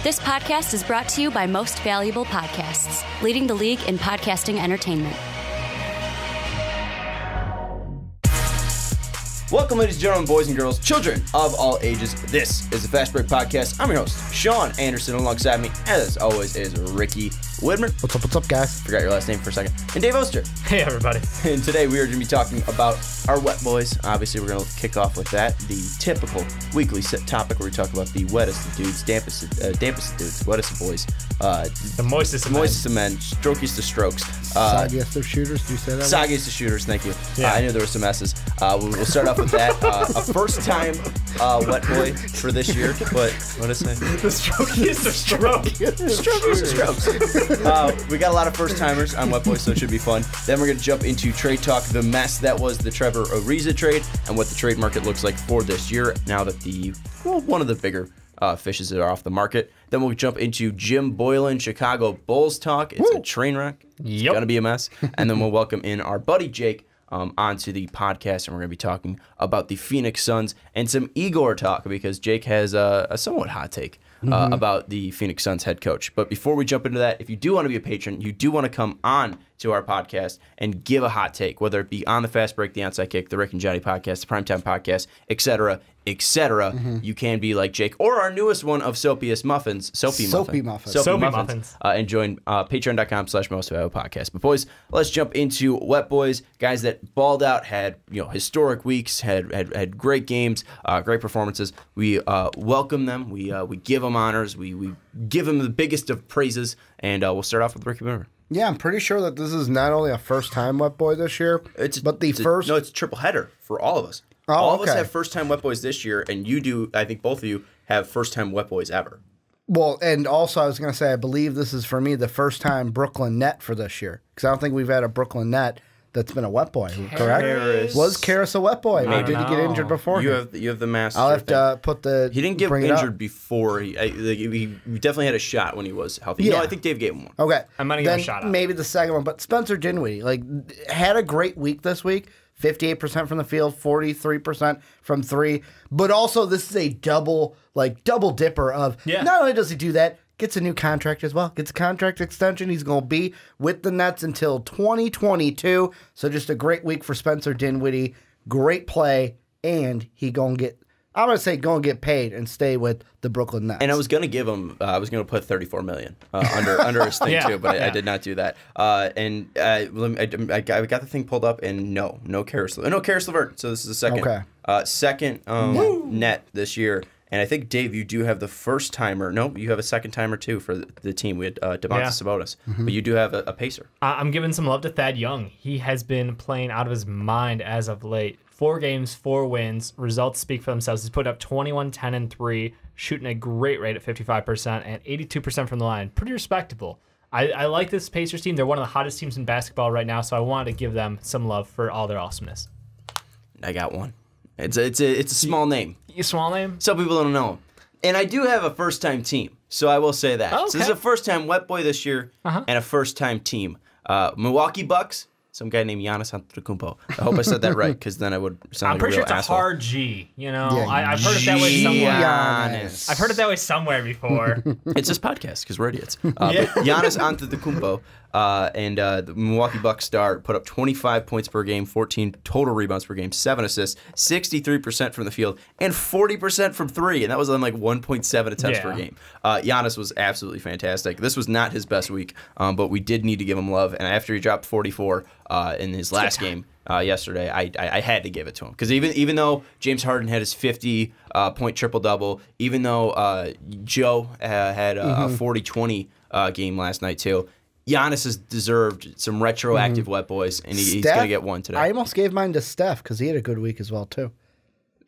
This podcast is brought to you by Most Valuable Podcasts, leading the league in podcasting entertainment. Welcome, ladies and gentlemen, boys and girls, children of all ages. This is the Fast Break Podcast. I'm your host, Sean Anderson. Alongside me, as always, is Ricky Widmer. What's up, guys? Forgot your last name for a second. And Dave Oster. Hey, everybody. And today we are going to be talking about our Wet Boys. Obviously, we're going to kick off with that, the typical weekly set topic where we talk about the wettest of dudes, dampest of dudes, wettest of boys. The moistest of men, strokiest of strokes. Soggiest of shooters, do you say that? Soggiest of shooters, thank you. Yeah. I knew there were some S's. We'll start off with that. A first-time wet boy for this year. What did I say? The strokiest of strokes. Strokiest of strokes. We got a lot of first-timers on Wet Boys, so it should be fun. Then we're going to jump into trade talk, the mess that was the Trevor Ariza trade, and what the trade market looks like for this year now that one of the bigger fishes are off the market. Then we'll jump into Jim Boylan, Chicago Bulls talk. It's a train wreck. It's going to be a mess. And then we'll welcome in our buddy Jake onto the podcast, and we're going to be talking about the Phoenix Suns and some Igor talk because Jake has a somewhat hot take about the Phoenix Suns head coach. But before we jump into that, if you do want to be a patron, you do want to come on to our podcast and give a hot take, whether it be on the Fast Break, the Onside Kick, the Rick and Johnny podcast, the Primetime podcast, etc., etc. You can be like Jake or our newest one of Soapy Muffins. And join patreon.com/mostvaluable-podcast. But boys, let's jump into Wet Boys, guys that balled out, had historic weeks, had great games, great performances. We welcome them. We give them honors. We give them the biggest of praises. And we'll start off with Ricky Widmer. Yeah, I'm pretty sure that this is not only a first-time Wet Boy this year, it's a triple header for all of us. Oh, all of us have first-time Wet Boys this year, and you do, I think both of you have first-time Wet Boys ever. Well, and also I was going to say, I believe this is, for me, the first-time Brooklyn net for this year. Because I don't think we've had a Brooklyn net that's been a Wet Boy, correct? Was Karras a Wet Boy? Or did he get injured before? You have the master. I'll have to put the... He didn't get injured before. He definitely had a shot when he was healthy. Yeah. No, I think Dave gave him one. Okay. I'm going to give him a shot out. Maybe the second one. But Spencer Dinwiddie, had a great week this week. 58% from the field, 43% from three. But also, this is a double dipper of not only does he do that, gets a new contract as well. Gets a contract extension. He's going to be with the Nets until 2022. So just a great week for Spencer Dinwiddie. Great play. And he going to get, I'm going to say, going to get paid and stay with the Brooklyn Nets. And I was going to give him, I was going to put $34 million under his thing too, but I did not do that. I got the thing pulled up, and no Karras LeVert. So this is the second net this year. And I think, Dave, you do have the first timer. No, you have a second timer too for the team. We had Domantas Sabonis, but you do have a pacer. I'm giving some love to Thad Young. He has been playing out of his mind as of late. 4 games, 4 wins. Results speak for themselves. He's put up 21, 10, and 3, shooting a great rate at 55% and 82% from the line. Pretty respectable. I like this Pacers team. They're one of the hottest teams in basketball right now, so I wanted to give them some love for all their awesomeness. I got one. It's a small name. A small name? Some people don't know him. And I do have a first-time team, so I will say that. Okay. So this is a first-time Wet Boy this year and a first-time team. Milwaukee Bucks, some guy named Giannis Antetokounmpo. I hope I said that right, because then I would sound like a real asshole. I'm pretty sure it's a hard G, Yeah, I've heard it that way somewhere. Giannis. I've heard it that way somewhere before. It's this podcast, because we're idiots. But Giannis Antetokounmpo and the Milwaukee Bucks star put up 25 points per game, 14 total rebounds per game, 7 assists, 63% from the field, and 40% from 3, and that was on 1.7 attempts per game. Giannis was absolutely fantastic. This was not his best week, but we did need to give him love, and after he dropped 44 in his last game yesterday, I had to give it to him. Because even though James Harden had his 50-point triple-double, even though Joe had a 40-20 game last night too, Giannis has deserved some retroactive Wet Boys, and he's going to get one today. I almost gave mine to Steph because he had a good week as well, too.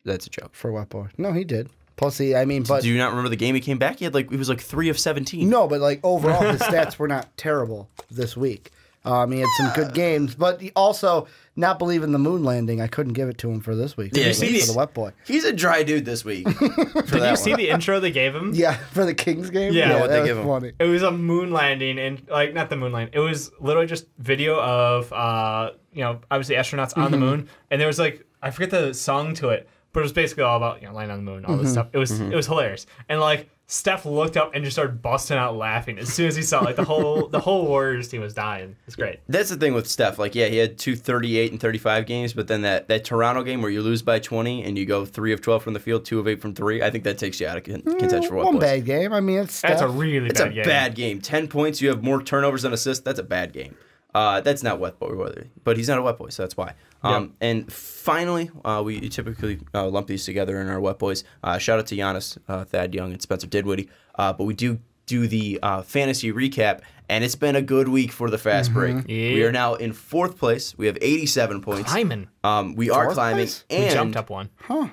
That's a joke. For Wet Boy. No, he did. Plus, do you not remember the game he came back? He was 3 of 17. No, but overall, his stats were not terrible this week. He had some good games, but he also not believe in the moon landing. I couldn't give it to him for this week. Yeah, for the Wet Boy. He's a dry dude this week. Did you see the intro they gave him? Yeah, for the Kings game. Yeah, what that they give was him. funny. It was a moon landing, and not the moon landing. It was literally just video of obviously astronauts on the moon, and there was I forget the song to it, But it was basically all about landing on the moon, all this stuff. It was hilarious. And like Steph looked up and just started busting out laughing as soon as he saw like the whole Warriors team was dying. It's great. That's the thing with Steph. Like, yeah, he had 238 and 35 games, but then that Toronto game where you lose by 20 and you go 3 of 12 from the field, 2 of 8 from 3, I think that takes you out of contention for one bad game. I mean, it's Steph. That's a really bad game. It's a bad game. 10 points, you have more turnovers than assists. That's a bad game. That's not Wet Boy, but he's not a Wet Boy, so that's why. And finally, we typically lump these together in our Wet Boys. Shout out to Giannis, Thad Young, and Spencer Dinwiddie. But we do the fantasy recap, and it's been a good week for the fast break. Yeah. We are now in 4th place. We have 87 points. Climbing. We are climbing. And we jumped up one.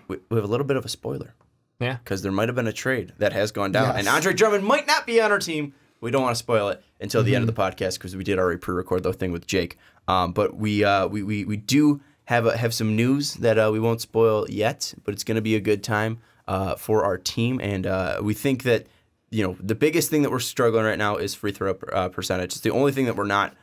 We have a little bit of a spoiler. Yeah. Because there might have been a trade that has gone down. Yes. And Andre Drummond might not be on our team. We don't want to spoil it until the end of the podcast because we did already pre-record the thing with Jake. But we do have some news that we won't spoil yet, but it's going to be a good time for our team. And we think that the biggest thing that we're struggling right now is free throw percentage. It's the only thing that we're not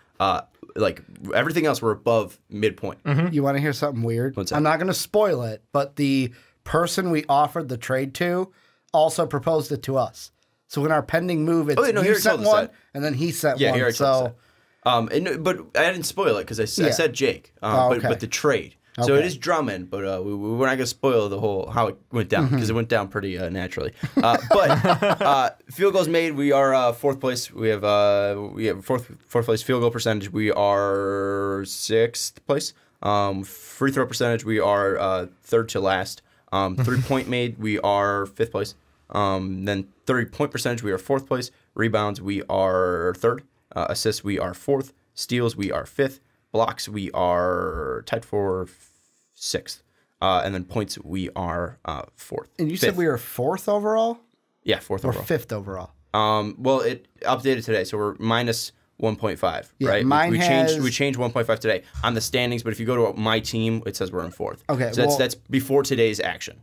like everything else we're above midpoint. You want to hear something weird? What's that? I'm not going to spoil it, but the person we offered the trade to also proposed it to us. So in our pending move, it's you sent one, and then he sent one. Yeah, so, but I didn't spoil it because I said Jake. But the trade. Okay. So it is Drummond, but we're not going to spoil the whole how it went down because it went down pretty naturally. But field goals made, we are 4th place. We have fourth place field goal percentage. We are 6th place. Free throw percentage, we are 3rd to last. 3-point made, we are 5th place. Then 30-point percentage, we are 4th place. Rebounds, we are 3rd. Assists, we are 4th. Steals, we are 5th. Blocks, we are tied for 6th. And then points, we are 4th. And you said we were 4th overall? Yeah, 4th overall. Or 5th overall? Well, it updated today, so we're minus 1.5, yeah, right? Mine we changed 1.5 today on the standings, but if you go to my team, it says we're in 4th. Okay, so that's before today's action.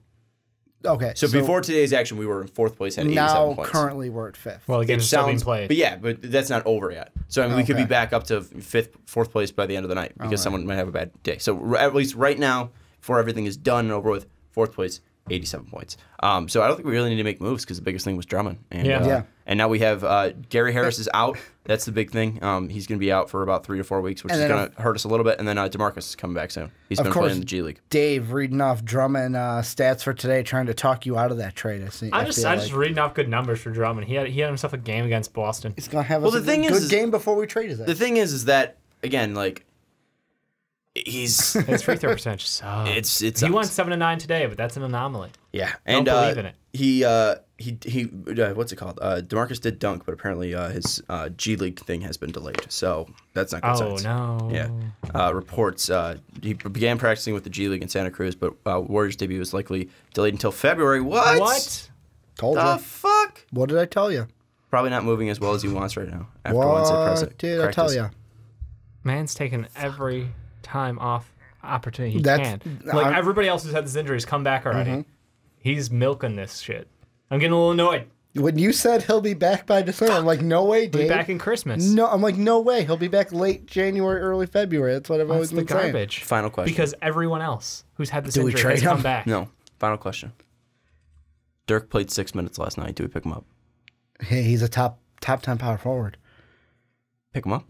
Okay. So before today's action, we were in 4th place at 87 points. Now, currently, we're at 5th. Well, the game's still being played. But that's not over yet. So, I mean, we could be back up to 4th place by the end of the night because someone might have a bad day. So, at least right now, before everything is done and over with, 4th place, 87 points. So, I don't think we really need to make moves because the biggest thing was Drummond. And, and now we have Gary Harris is out. That's the big thing. He's going to be out for about 3 to 4 weeks, which is going to hurt us a little bit. And then DeMarcus is coming back soon. He's been playing in the G League. Dave reading off Drummond stats for today, trying to talk you out of that trade. I'm just reading off good numbers for Drummond. He had himself a game against Boston. He's going to have a good game before we trade his ass. The thing is that, again, like, his free throw percentage sucks. He won 7 of 9 today, but that's an anomaly. Yeah, and don't believe in it. He what's it called? DeMarcus did dunk, but apparently his G League thing has been delayed, so that's not good sense. Oh no! Yeah, reports he began practicing with the G League in Santa Cruz, but Warriors debut was likely delayed until February. What? Told you. The fuck? What did I tell you? Probably not moving as well as he wants right now. After what Wednesday present did I tell you? Man's taking every time off opportunity he can. Like everybody else who's had this injury has come back already. He's milking this shit. I'm getting a little annoyed. When you said he'll be back by December, I'm like, no way, Dave. He'll be back in Christmas. No, I'm like, no way. He'll be back late January, early February. That's what I've always been saying. Garbage. Final question. Because everyone else who's had this injury has come back. No. Final question. Dirk played 6 minutes last night. Do we pick him up? Hey, he's a top 10 power forward. Pick him up.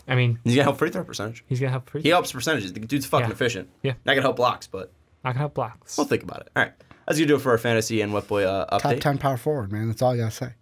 I mean, he's gonna help free throw percentage. He's gonna help free throw. He helps percentages. The dude's fucking efficient. Yeah. Not gonna help blocks, but not gonna help blocks. We'll think about it. All right. That's gonna do it for our fantasy and Wet Boy update. Top 10 power forward, man. That's all I gotta say.